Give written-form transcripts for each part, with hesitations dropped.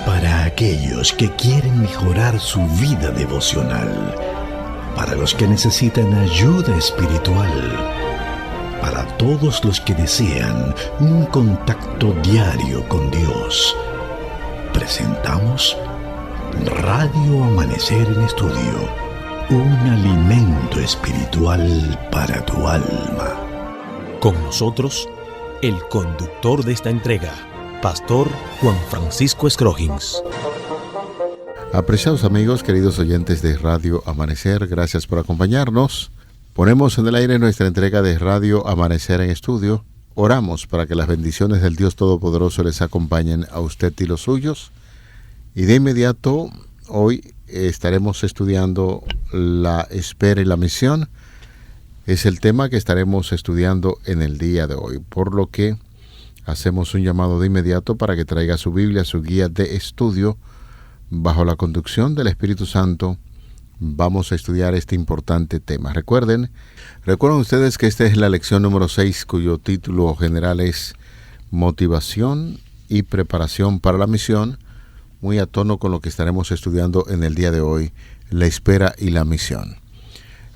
Para aquellos que quieren mejorar su vida devocional, para los que necesitan ayuda espiritual, para todos los que desean un contacto diario con Dios, presentamos Radio Amanecer en Estudio, un alimento espiritual para tu alma. Con nosotros, el conductor de esta entrega, Pastor Juan Francisco Scroggins. Apreciados amigos, queridos oyentes de Radio Amanecer, gracias por acompañarnos. Ponemos en el aire nuestra entrega de Radio Amanecer en Estudio. Oramos para que las bendiciones del Dios Todopoderoso les acompañen a usted y los suyos. Y de inmediato, hoy estaremos estudiando la espera y la misión. Es el tema que estaremos estudiando en el día de hoy, por lo que hacemos un llamado de inmediato para que traiga su Biblia, su guía de estudio. Bajo la conducción del Espíritu Santo, vamos a estudiar este importante tema. Recuerden ustedes que esta es la lección número 6, cuyo título general es Motivación y Preparación para la Misión, muy a tono con lo que estaremos estudiando en el día de hoy, la espera y la misión.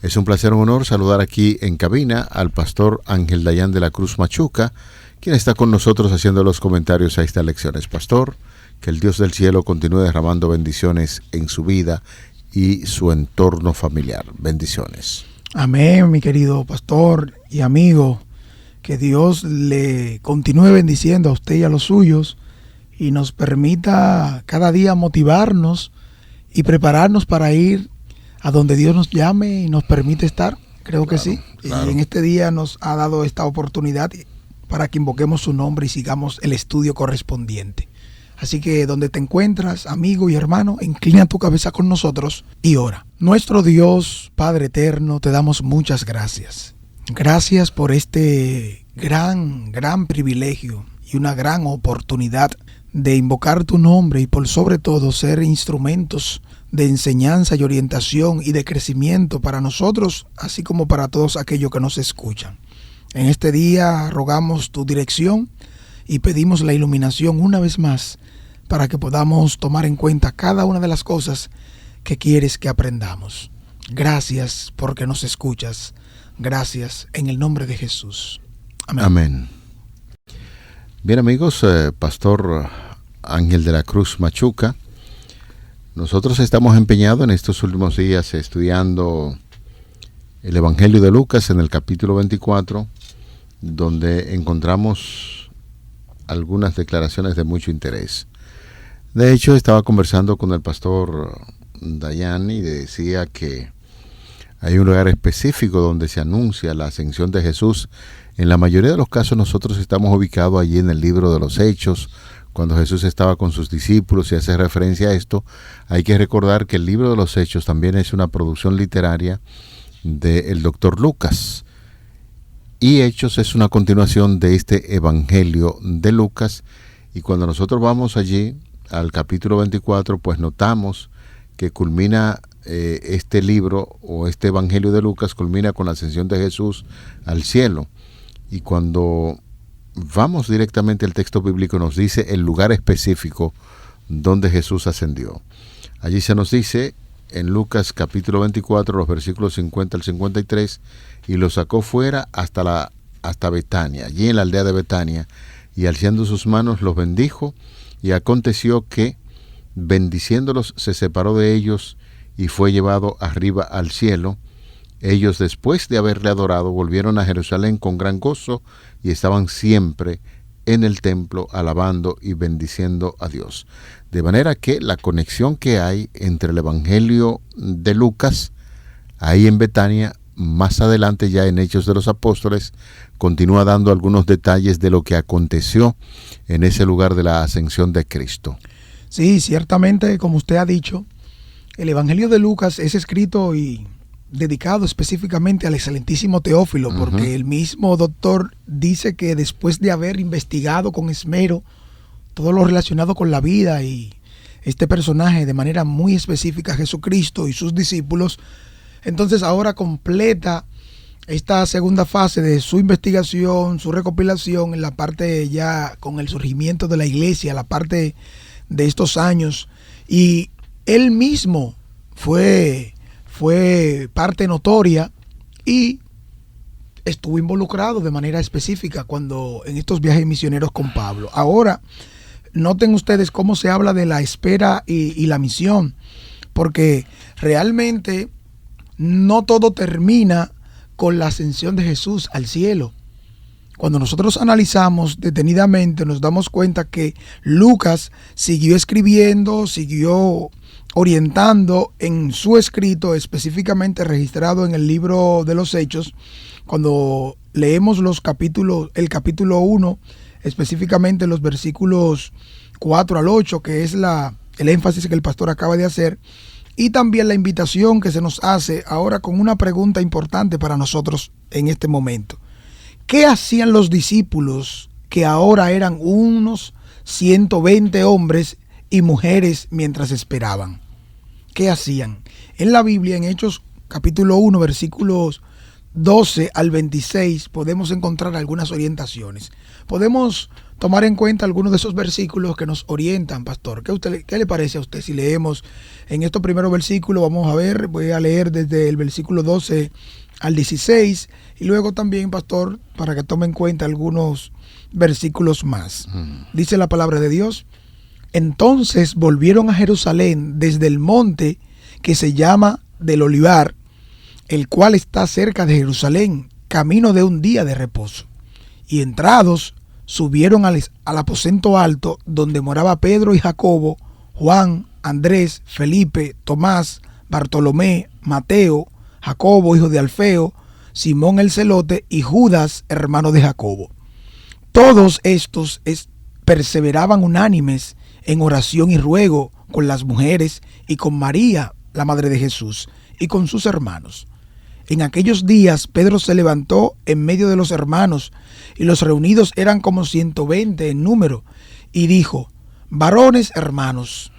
Es un placer, un honor saludar aquí en cabina al pastor Ángel Dayan de la Cruz Machuca, quien está con nosotros haciendo los comentarios a estas lecciones. Pastor, que el Dios del cielo continúe derramando bendiciones en su vida y su entorno familiar. Bendiciones. Amén, mi querido pastor y amigo. Que Dios le continúe bendiciendo a usted y a los suyos y nos permita cada día motivarnos y prepararnos para ir a donde Dios nos llame y nos permite estar. Creo que sí. Claro. Y en este día nos ha dado esta oportunidad para que invoquemos su nombre y sigamos el estudio correspondiente. Así que donde te encuentras, amigo y hermano, inclina tu cabeza con nosotros y ora. Nuestro Dios, Padre eterno, te damos muchas gracias. Gracias por este gran privilegio y una gran oportunidad de invocar tu nombre y por sobre todo ser instrumentos de enseñanza y orientación y de crecimiento para nosotros, así como para todos aquellos que nos escuchan. En este día rogamos tu dirección y pedimos la iluminación una vez más para que podamos tomar en cuenta cada una de las cosas que quieres que aprendamos. Gracias porque nos escuchas. Gracias en el nombre de Jesús. Amén. Amén. Bien amigos, Pastor Ángel de la Cruz Machuca, nosotros estamos empeñados en estos últimos días estudiando el Evangelio de Lucas en el capítulo 24, donde encontramos algunas declaraciones de mucho interés. De hecho, estaba conversando con el pastor Dayan y decía que hay un lugar específico donde se anuncia la ascensión de Jesús. En la mayoría de los casos nosotros estamos ubicados allí en el libro de los Hechos, cuando Jesús estaba con sus discípulos y hace referencia a esto. Hay que recordar que el libro de los Hechos también es una producción literaria del doctor Lucas. Y Hechos es una continuación de este Evangelio de Lucas. Y cuando nosotros vamos allí al capítulo 24, pues notamos que culmina este libro o este Evangelio de Lucas, culmina con la ascensión de Jesús al cielo. Y cuando vamos directamente al texto bíblico nos dice el lugar específico donde Jesús ascendió. Allí se nos dice en Lucas capítulo 24, los versículos 50 al 53, y lo sacó fuera hasta Betania, allí en la aldea de Betania, y alzando sus manos los bendijo, y aconteció que, bendiciéndolos, se separó de ellos, y fue llevado arriba al cielo. Ellos, después de haberle adorado, volvieron a Jerusalén con gran gozo, y estaban siempre en el templo alabando y bendiciendo a Dios. De manera que la conexión que hay entre el Evangelio de Lucas, ahí en Betania, más adelante ya en Hechos de los Apóstoles, continúa dando algunos detalles de lo que aconteció en ese lugar de la ascensión de Cristo. Sí, ciertamente, como usted ha dicho, el Evangelio de Lucas es escrito y dedicado específicamente al excelentísimo Teófilo, porque el mismo doctor dice que después de haber investigado con esmero todo lo relacionado con la vida y este personaje de manera muy específica, Jesucristo y sus discípulos, entonces ahora completa esta segunda fase de su investigación, su recopilación, en la parte ya con el surgimiento de la iglesia, la parte de estos años, y él mismo fue parte notoria y estuvo involucrado de manera específica cuando en estos viajes misioneros con Pablo. Ahora, noten ustedes cómo se habla de la espera y la misión, porque realmente no todo termina con la ascensión de Jesús al cielo. Cuando nosotros analizamos detenidamente, nos damos cuenta que Lucas siguió escribiendo, siguió orientando en su escrito, específicamente registrado en el libro de los Hechos. Cuando leemos el capítulo 1, específicamente los versículos 4 al 8, que es el énfasis que el pastor acaba de hacer, y también la invitación que se nos hace ahora con una pregunta importante para nosotros en este momento. ¿Qué hacían los discípulos, que ahora eran unos 120 hombres y mujeres, mientras esperaban? ¿Qué hacían? En la Biblia, en Hechos capítulo 1, versículos 12 al 26, podemos encontrar algunas orientaciones. Podemos tomar en cuenta algunos de esos versículos que nos orientan, pastor. ¿Qué le parece a usted si leemos en estos primeros versículos? Voy a leer desde el versículo 12 al 16 y luego también, pastor, para que tome en cuenta algunos versículos más. Dice la palabra de Dios: entonces volvieron a Jerusalén desde el monte que se llama del Olivar, el cual está cerca de Jerusalén, camino de un día de reposo. Y entrados, subieron al aposento alto, donde moraba Pedro y Jacobo, Juan, Andrés, Felipe, Tomás, Bartolomé, Mateo, Jacobo, hijo de Alfeo, Simón el celote y Judas, hermano de Jacobo. Todos estos perseveraban unánimes en oración y ruego con las mujeres y con María, la madre de Jesús, y con sus hermanos. En aquellos días Pedro se levantó en medio de los hermanos, y los reunidos eran como 120 en número, y dijo: varones hermanos,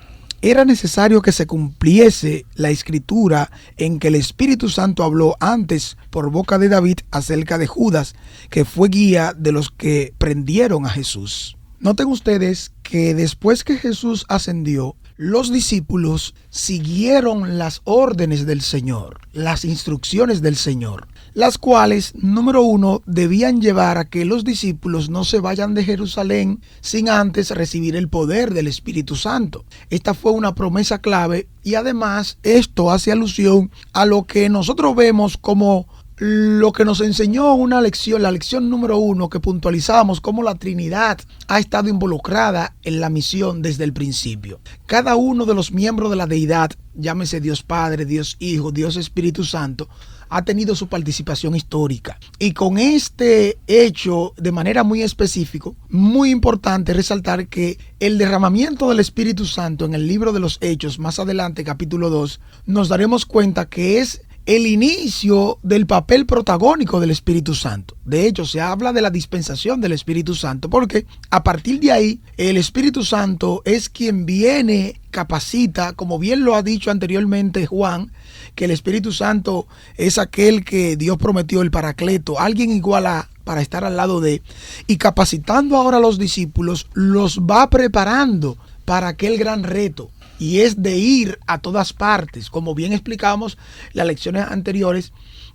era necesario que se cumpliese la escritura en que el Espíritu Santo habló antes por boca de David acerca de Judas, que fue guía de los que prendieron a Jesús. Noten ustedes que después que Jesús ascendió, los discípulos siguieron las órdenes del Señor, las instrucciones del Señor, las cuales, número 1, debían llevar a que los discípulos no se vayan de Jerusalén sin antes recibir el poder del Espíritu Santo. Esta fue una promesa clave y además esto hace alusión a lo que nosotros vemos como lo que nos enseñó una lección, la lección número 1, que puntualizamos cómo la Trinidad ha estado involucrada en la misión desde el principio. Cada uno de los miembros de la deidad, llámese Dios Padre, Dios Hijo, Dios Espíritu Santo, ha tenido su participación histórica. Y con este hecho, de manera muy específica, muy importante resaltar que el derramamiento del Espíritu Santo en el libro de los Hechos, más adelante, capítulo 2, nos daremos cuenta que es el inicio del papel protagónico del Espíritu Santo. De hecho, se habla de la dispensación del Espíritu Santo, porque a partir de ahí, el Espíritu Santo es quien viene, capacita, como bien lo ha dicho anteriormente Juan, que el Espíritu Santo es aquel que Dios prometió, el Paracleto, alguien igual para estar al lado de, y capacitando ahora a los discípulos, los va preparando para aquel gran reto. Y es de ir a todas partes, como bien explicamos en las lecciones anteriores,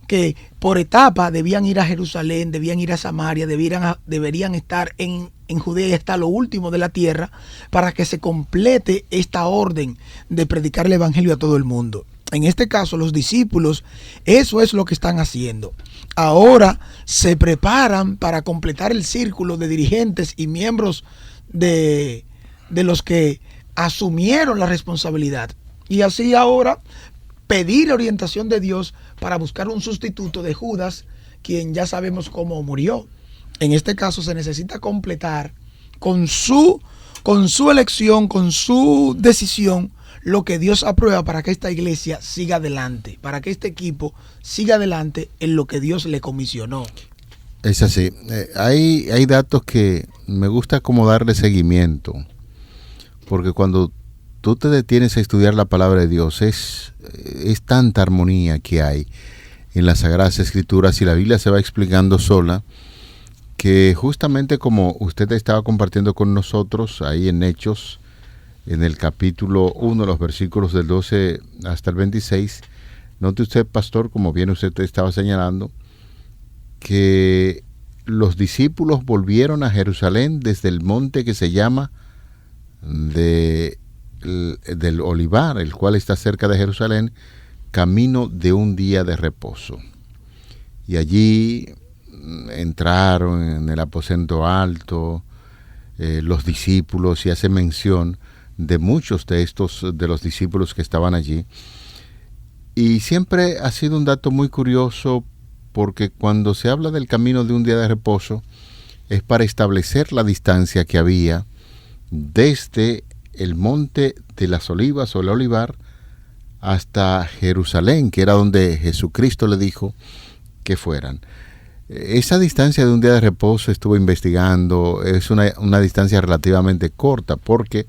que por etapa debían ir a Jerusalén, debían ir a Samaria, deberían estar en Judea hasta lo último de la tierra, para que se complete esta orden de predicar el evangelio a todo el mundo. En este caso, los discípulos, eso es lo que están haciendo. Ahora se preparan para completar el círculo de dirigentes y miembros de los que asumieron la responsabilidad, y así ahora pedir orientación de Dios para buscar un sustituto de Judas, quien ya sabemos cómo murió. En este caso se necesita completar con su elección, con su decisión, lo que Dios aprueba para que esta iglesia siga adelante, para que este equipo siga adelante en lo que Dios le comisionó. Es así. Hay datos que me gusta como darle seguimiento, porque cuando tú te detienes a estudiar la palabra de Dios, es tanta armonía que hay en las Sagradas Escrituras, y la Biblia se va explicando sola, que justamente como usted estaba compartiendo con nosotros ahí en Hechos, en el capítulo 1, los versículos del 12 hasta el 26, note usted, pastor, como bien usted estaba señalando, que los discípulos volvieron a Jerusalén desde el monte que se llama del Olivar, el cual está cerca de Jerusalén, camino de un día de reposo. Y allí entraron en el aposento alto los discípulos, y hace mención de muchos de los discípulos que estaban allí. Y siempre ha sido un dato muy curioso, porque cuando se habla del camino de un día de reposo, es para establecer la distancia que había desde el monte de las Olivas o el Olivar hasta Jerusalén, que era donde Jesucristo le dijo que fueran. Esa distancia de un día de reposo, estuve investigando, es una distancia relativamente corta, porque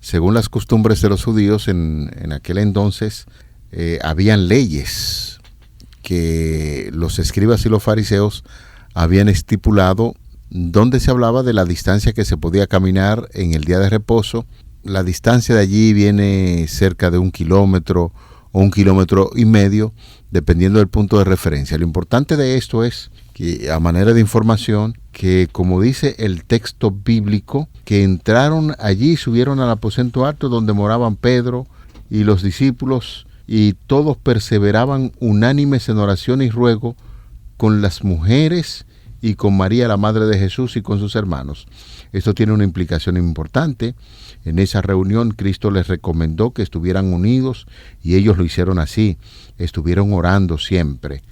según las costumbres de los judíos en aquel entonces, habían leyes que los escribas y los fariseos habían estipulado, donde se hablaba de la distancia que se podía caminar en el día de reposo. La distancia de allí viene cerca de 1 kilómetro o 1,5 kilómetros, dependiendo del punto de referencia. Lo importante de esto es que, a manera de información, que como dice el texto bíblico, que entraron allí y subieron al aposento alto donde moraban Pedro y los discípulos, y todos perseveraban unánimes en oración y ruego con las mujeres y con María, la madre de Jesús, y con sus hermanos. Esto tiene una implicación importante. En esa reunión Cristo les recomendó que estuvieran unidos, y ellos lo hicieron así. Estuvieron orando siempre.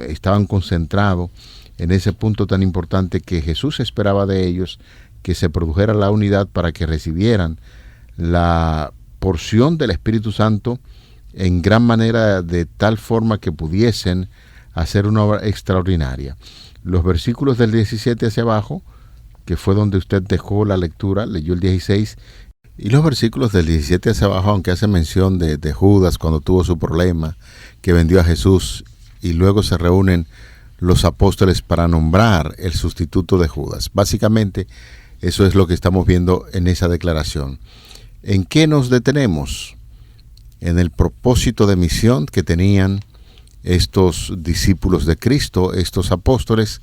Estaban concentrados en ese punto tan importante que Jesús esperaba de ellos, que se produjera la unidad para que recibieran la porción del Espíritu Santo en gran manera, de tal forma que pudiesen hacer una obra extraordinaria. Los versículos del 17 hacia abajo, que fue donde usted dejó la lectura, leyó el 16, y los versículos del 17 hacia abajo, aunque hace mención de Judas cuando tuvo su problema, que vendió a Jesús, y luego se reúnen los apóstoles para nombrar el sustituto de Judas. Básicamente, eso es lo que estamos viendo en esa declaración. ¿En qué nos detenemos? En el propósito de misión que tenían estos discípulos de Cristo, estos apóstoles.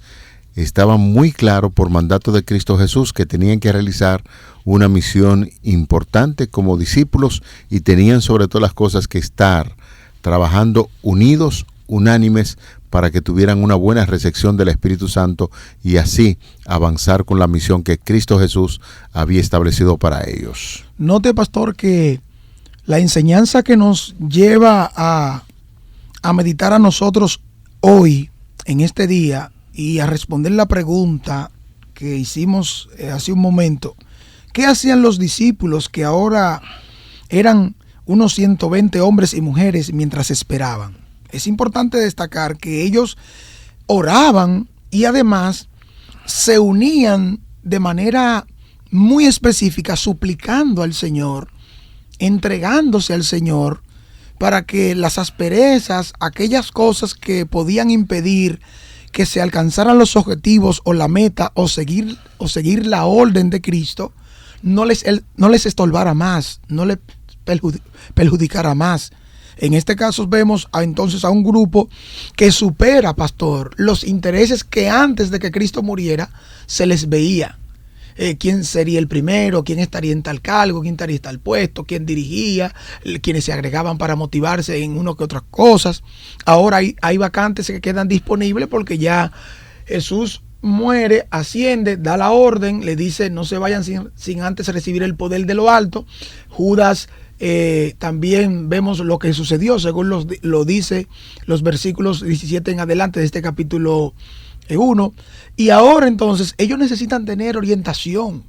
Estaba muy claro por mandato de Cristo Jesús que tenían que realizar una misión importante como discípulos, y tenían sobre todas las cosas que estar trabajando unidos, unánimes, para que tuvieran una buena recepción del Espíritu Santo, y así avanzar con la misión que Cristo Jesús había establecido para ellos. Note, pastor, que la enseñanza que nos lleva a meditar a nosotros hoy, en este día, y a responder la pregunta que hicimos hace un momento, ¿qué hacían los discípulos que ahora eran unos 120 hombres y mujeres mientras esperaban? Es importante destacar que ellos oraban y además se unían de manera muy específica, suplicando al Señor, entregándose al Señor, para que las asperezas, aquellas cosas que podían impedir que se alcanzaran los objetivos o la meta o seguir la orden de Cristo, no les estorbara más, no les perjudicara más. En este caso vemos entonces a un grupo que supera, pastor, los intereses que antes de que Cristo muriera se les veía. ¿Quién sería el primero? ¿Quién estaría en tal cargo? ¿Quién estaría en tal puesto? ¿Quién dirigía? ¿Quiénes se agregaban para motivarse en uno que otras cosas? Ahora hay vacantes que quedan disponibles porque ya Jesús muere, asciende, da la orden, le dice no se vayan sin antes recibir el poder de lo alto. Judas, también vemos lo que sucedió según lo dice los versículos 17 en adelante de este capítulo 1. Y ahora entonces ellos necesitan tener orientación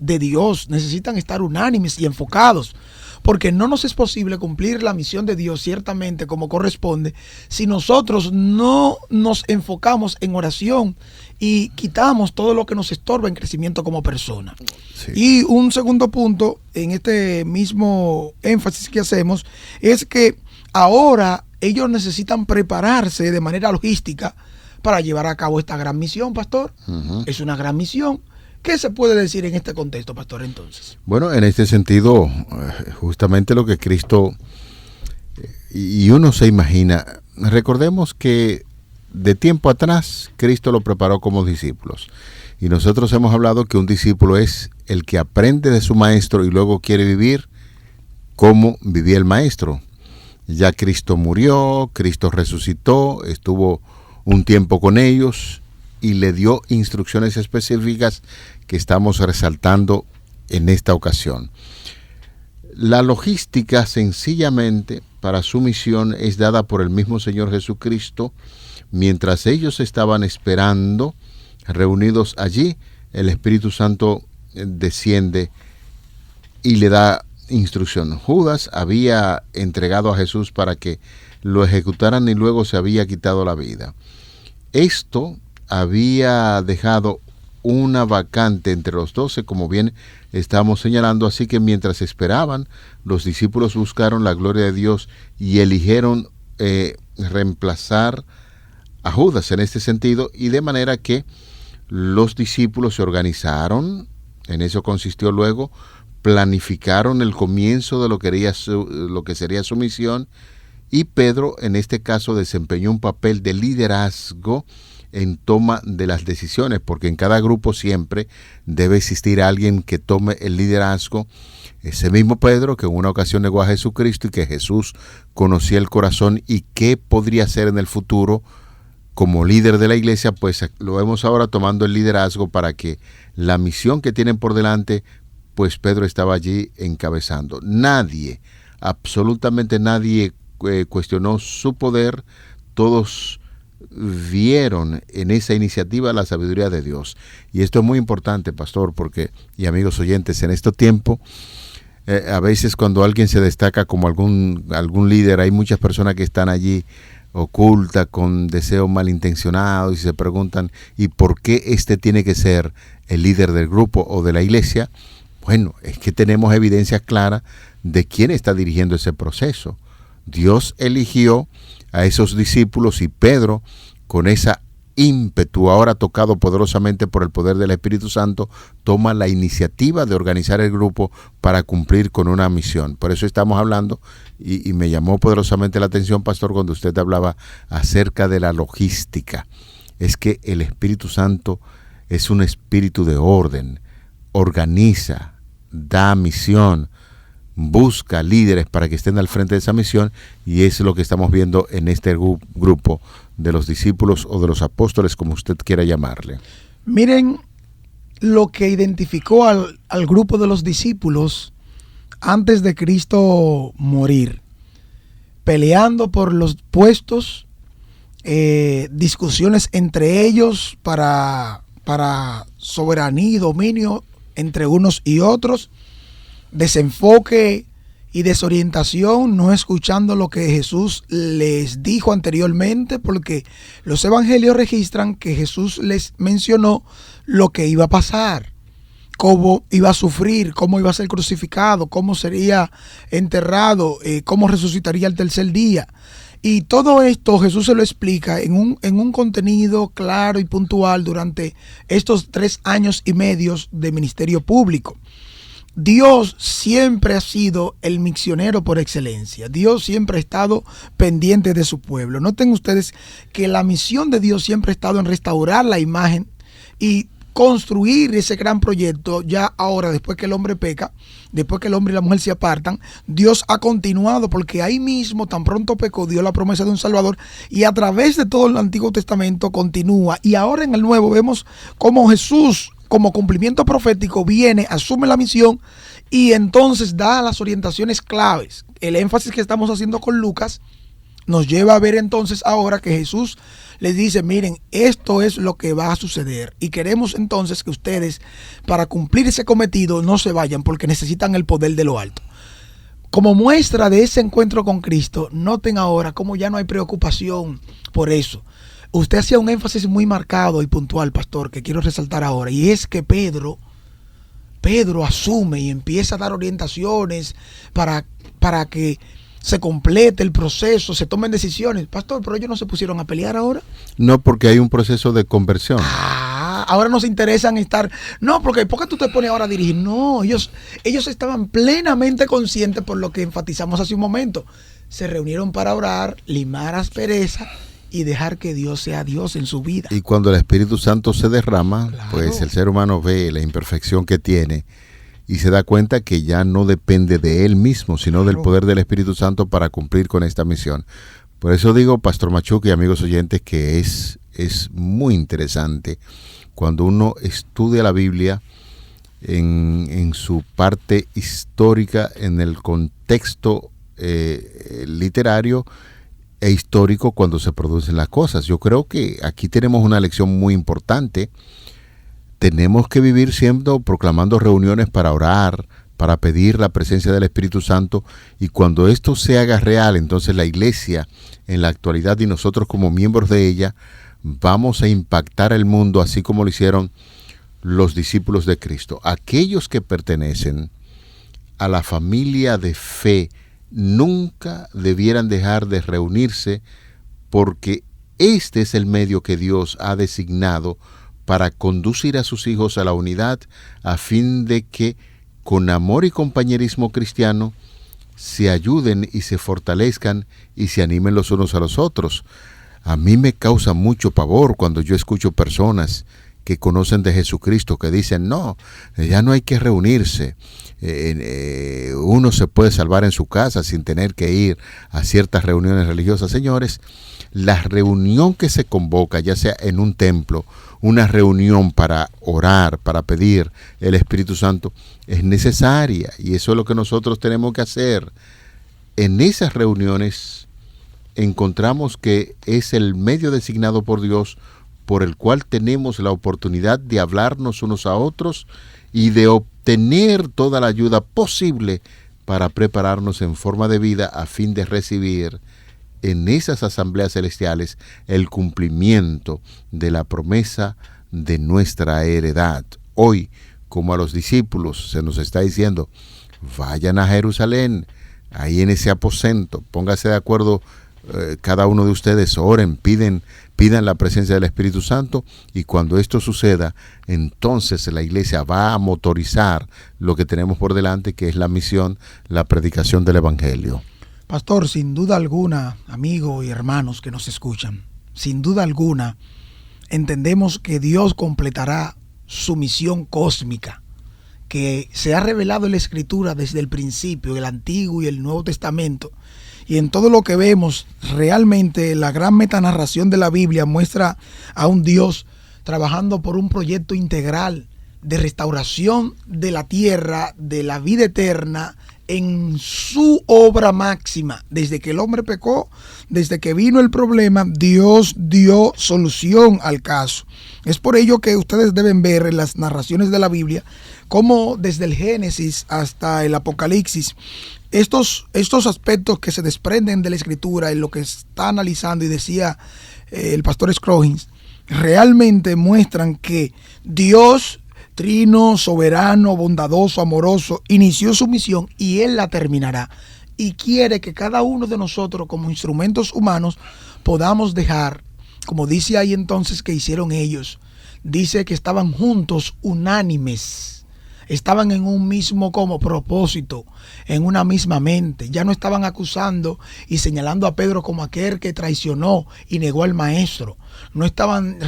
de Dios, necesitan estar unánimes y enfocados, porque no nos es posible cumplir la misión de Dios ciertamente como corresponde si nosotros no nos enfocamos en oración y quitamos todo lo que nos estorba en crecimiento como persona. Sí. Y un segundo punto en este mismo énfasis que hacemos es que ahora ellos necesitan prepararse de manera logística para llevar a cabo esta gran misión, pastor. Es una gran misión. ¿Qué se puede decir en este contexto, pastor, entonces? Bueno, en este sentido, justamente lo que Cristo, y uno se imagina, recordemos que de tiempo atrás Cristo lo preparó como discípulos. Y nosotros hemos hablado que un discípulo es el que aprende de su maestro y luego quiere vivir como vivía el maestro. Ya Cristo murió, Cristo resucitó, estuvo un tiempo con ellos y le dio instrucciones específicas que estamos resaltando en esta ocasión. La logística sencillamente para su misión es dada por el mismo Señor Jesucristo. Mientras ellos estaban esperando, reunidos allí, el Espíritu Santo desciende y le da instrucción. Judas había entregado a Jesús para que lo ejecutaran y luego se había quitado la vida. Esto había dejado una vacante entre los 12, como bien estamos señalando, así que mientras esperaban, los discípulos buscaron la gloria de Dios y eligieron reemplazar a Judas en este sentido, y de manera que los discípulos se organizaron, en eso consistió luego, planificaron el comienzo de lo que sería su misión, y Pedro en este caso desempeñó un papel de liderazgo en toma de las decisiones, porque en cada grupo siempre debe existir alguien que tome el liderazgo. Ese mismo Pedro que en una ocasión negó a Jesucristo y que Jesús conocía el corazón y qué podría hacer en el futuro como líder de la iglesia, pues lo vemos ahora tomando el liderazgo para que la misión que tienen por delante, pues Pedro estaba allí encabezando. Nadie, absolutamente nadie cuestionó su poder. Todos vieron en esa iniciativa la sabiduría de Dios. Y esto es muy importante, pastor, porque, y amigos oyentes, en este tiempo, a veces cuando alguien se destaca como algún líder, hay muchas personas que están allí oculta, con deseo malintencionado, y se preguntan, ¿y por qué este tiene que ser el líder del grupo o de la iglesia? Bueno, es que tenemos evidencia clara de quién está dirigiendo ese proceso. Dios eligió a esos discípulos y Pedro, con esa ímpetu, ahora tocado poderosamente por el poder del Espíritu Santo, toma la iniciativa de organizar el grupo para cumplir con una misión. Por eso estamos hablando, y me llamó poderosamente la atención, pastor, cuando usted hablaba acerca de la logística. Es que el Espíritu Santo es un espíritu de orden, organiza, da misión, busca líderes para que estén al frente de esa misión, y es lo que estamos viendo en este grupo de los discípulos o de los apóstoles, como usted quiera llamarle. Miren lo que identificó al grupo de los discípulos antes de Cristo morir, peleando por los puestos, discusiones entre ellos para soberanía y dominio entre unos y otros, desenfoque y desorientación, no escuchando lo que Jesús les dijo anteriormente, porque los evangelios registran que Jesús les mencionó lo que iba a pasar, cómo iba a sufrir, cómo iba a ser crucificado, cómo sería enterrado, cómo resucitaría el tercer día. Y todo esto Jesús se lo explica en un contenido claro y puntual durante estos 3 años y medio de ministerio público. Dios siempre ha sido el misionero por excelencia. Dios siempre ha estado pendiente de su pueblo. Noten ustedes que la misión de Dios siempre ha estado en restaurar la imagen y construir ese gran proyecto. Ya ahora, después que el hombre peca, después que el hombre y la mujer se apartan, Dios ha continuado, porque ahí mismo, tan pronto pecó, dio la promesa de un Salvador, y a través de todo el Antiguo Testamento continúa. Y ahora en el Nuevo vemos cómo Jesús, como cumplimiento profético, viene, asume la misión y entonces da las orientaciones claves. El énfasis que estamos haciendo con Lucas nos lleva a ver entonces ahora que Jesús les dice, miren, esto es lo que va a suceder, y queremos entonces que ustedes, para cumplir ese cometido, no se vayan, porque necesitan el poder de lo alto. Como muestra de ese encuentro con Cristo, noten ahora cómo ya no hay preocupación por eso. Usted hacía un énfasis muy marcado y puntual, pastor, que quiero resaltar ahora, y es que Pedro asume y empieza a dar orientaciones para que se complete el proceso, se tomen decisiones. Pastor, pero ellos no se pusieron a pelear ahora. No, porque hay un proceso de conversión. Ahora nos interesan estar. No, porque ¿por qué tú te pones ahora a dirigir? No, ellos estaban plenamente conscientes por lo que enfatizamos hace un momento. Se reunieron para orar, limar aspereza y dejar que Dios sea Dios en su vida. Y cuando el Espíritu Santo se derrama, Claro. pues el ser humano ve la imperfección que tiene y se da cuenta que ya no depende de él mismo, sino del poder del Espíritu Santo para cumplir con esta misión. Por eso digo, Pastor Machuca y amigos oyentes, que es muy interesante cuando uno estudia la Biblia en su parte histórica, en el contexto literario e histórico cuando se producen las cosas. Yo creo que aquí tenemos una lección muy importante. Tenemos que vivir siempre proclamando reuniones para orar, para pedir la presencia del Espíritu Santo, y cuando esto se haga real, entonces la iglesia en la actualidad y nosotros como miembros de ella vamos a impactar el mundo así como lo hicieron los discípulos de Cristo. Aquellos que pertenecen a la familia de fe nunca debieran dejar de reunirse, porque este es el medio que Dios ha designado para conducir a sus hijos a la unidad, a fin de que con amor y compañerismo cristiano se ayuden y se fortalezcan y se animen los unos a los otros. A mí me causa mucho pavor cuando yo escucho personas que conocen de Jesucristo que dicen, no, ya no hay que reunirse. Uno se puede salvar en su casa sin tener que ir a ciertas reuniones religiosas. Señores, la reunión que se convoca, ya sea en un templo, una reunión para orar, para pedir el Espíritu Santo, es necesaria, y eso es lo que nosotros tenemos que hacer. En esas reuniones encontramos que es el medio designado por Dios por el cual tenemos la oportunidad de hablarnos unos a otros y de obtener toda la ayuda posible para prepararnos en forma de vida a fin de recibir en esas asambleas celestiales el cumplimiento de la promesa de nuestra heredad. Hoy, como a los discípulos se nos está diciendo, vayan a Jerusalén, ahí en ese aposento, póngase de acuerdo cada uno de ustedes, oren, pidan la presencia del Espíritu Santo, y cuando esto suceda, entonces la iglesia va a motorizar lo que tenemos por delante, que es la misión, la predicación del Evangelio. Pastor, sin duda alguna, amigos y hermanos que nos escuchan, sin duda alguna, entendemos que Dios completará su misión cósmica, que se ha revelado en la Escritura desde el principio, el Antiguo y el Nuevo Testamento. Y en todo lo que vemos, realmente la gran metanarración de la Biblia muestra a un Dios trabajando por un proyecto integral de restauración de la tierra, de la vida eterna, en su obra máxima. Desde que el hombre pecó, desde que vino el problema, Dios dio solución al caso. Es por ello que ustedes deben ver en las narraciones de la Biblia cómo desde el Génesis hasta el Apocalipsis, estos aspectos que se desprenden de la Escritura, en lo que está analizando y decía el pastor Scroggins, realmente muestran que Dios, trino, soberano, bondadoso, amoroso, inició su misión y Él la terminará. Y quiere que cada uno de nosotros, como instrumentos humanos, podamos dejar, como dice ahí entonces que hicieron ellos, dice que estaban juntos, unánimes. Estaban en un mismo como propósito, en una misma mente. Ya no estaban acusando y señalando a Pedro como aquel que traicionó y negó al maestro. No estaban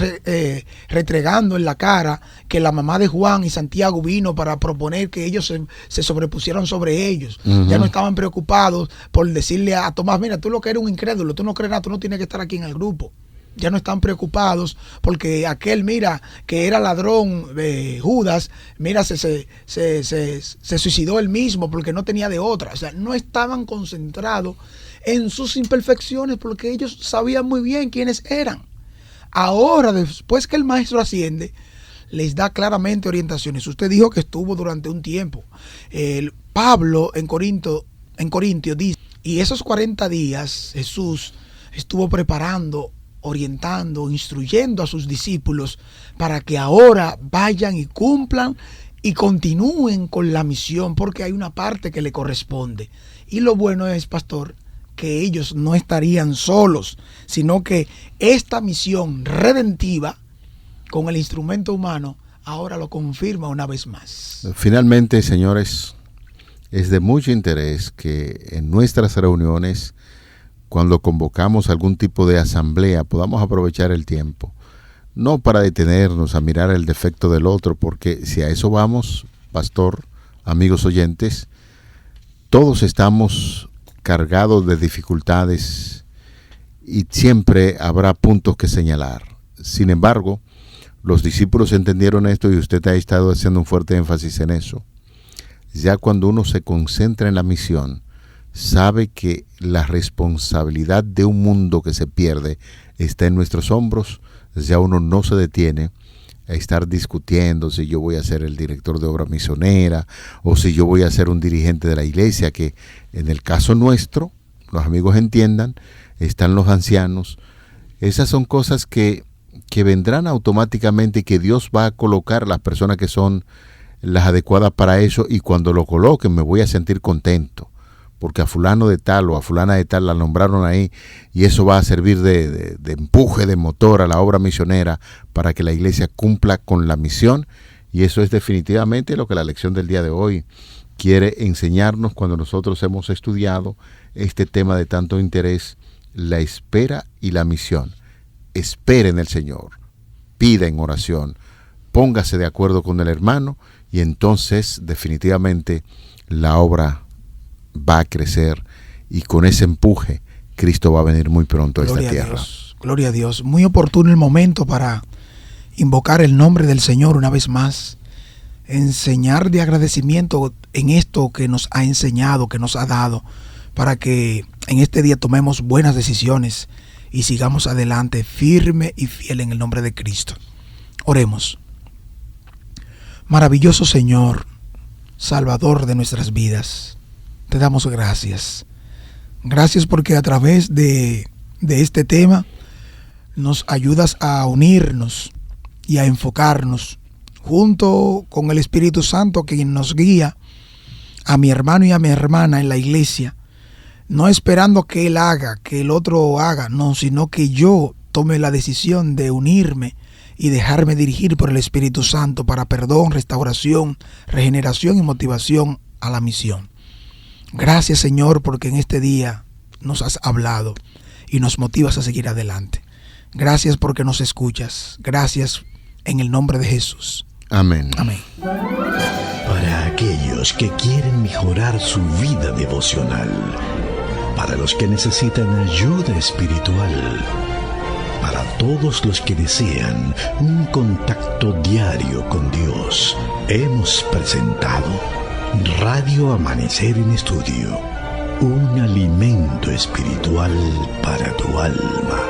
retregando en la cara que la mamá de Juan y Santiago vino para proponer que ellos se sobrepusieran sobre ellos. Ya no estaban preocupados por decirle a Tomás, mira, tú lo que eres un incrédulo, tú no crees nada, tú no tienes que estar aquí en el grupo. Ya no están preocupados porque aquel, mira, que era ladrón, Judas, mira, se suicidó él mismo porque no tenía de otra. O sea, no estaban concentrados en sus imperfecciones porque ellos sabían muy bien quiénes eran. Ahora, después que el maestro asciende, les da claramente orientaciones. Usted dijo que estuvo durante un tiempo. Pablo en Corintios dice, y esos 40 días Jesús estuvo preparando, orientando, instruyendo a sus discípulos para que ahora vayan y cumplan y continúen con la misión, porque hay una parte que le corresponde. Y lo bueno es, pastor, que ellos no estarían solos, sino que esta misión redentiva con el instrumento humano ahora lo confirma una vez más. Finalmente, señores, es de mucho interés que en nuestras reuniones, cuando convocamos algún tipo de asamblea, podamos aprovechar el tiempo, no para detenernos a mirar el defecto del otro, porque si a eso vamos, pastor, amigos oyentes, todos estamos cargados de dificultades y siempre habrá puntos que señalar. Sin embargo, los discípulos entendieron esto y usted ha estado haciendo un fuerte énfasis en eso. Ya cuando uno se concentra en la misión, sabe que la responsabilidad de un mundo que se pierde está en nuestros hombros. Ya uno no se detiene a estar discutiendo si yo voy a ser el director de obra misionera o si yo voy a ser un dirigente de la iglesia, que en el caso nuestro, los amigos entiendan, están los ancianos. Esas son cosas que vendrán automáticamente y que Dios va a colocar las personas que son las adecuadas para eso, y cuando lo coloquen me voy a sentir contento, porque a fulano de tal o a fulana de tal la nombraron ahí, y eso va a servir de empuje, de motor a la obra misionera para que la iglesia cumpla con la misión. Y eso es definitivamente lo que la lección del día de hoy quiere enseñarnos cuando nosotros hemos estudiado este tema de tanto interés, la espera y la misión. Espere en el Señor, pida en oración, póngase de acuerdo con el hermano, y entonces definitivamente la obra va a crecer, y con ese empuje Cristo va a venir muy pronto a esta tierra. Gloria a Dios. Muy oportuno el momento para invocar el nombre del Señor una vez más, enseñar de agradecimiento en esto que nos ha enseñado, que nos ha dado, para que en este día tomemos buenas decisiones y sigamos adelante firme y fiel en el nombre de Cristo. Oremos. Maravilloso Señor, Salvador de nuestras vidas, te damos gracias. Gracias porque a través de este tema nos ayudas a unirnos y a enfocarnos junto con el Espíritu Santo, quien nos guía, a mi hermano y a mi hermana en la iglesia, no esperando que él haga, que el otro haga, no, sino que yo tome la decisión de unirme y dejarme dirigir por el Espíritu Santo para perdón, restauración, regeneración y motivación a la misión. Gracias, Señor, porque en este día nos has hablado y nos motivas a seguir adelante. Gracias porque nos escuchas. Gracias en el nombre de Jesús. Amén. Amén. Para aquellos que quieren mejorar su vida devocional, para los que necesitan ayuda espiritual, para todos los que desean un contacto diario con Dios, hemos presentado Radio Amanecer en Estudio, un alimento espiritual para tu alma.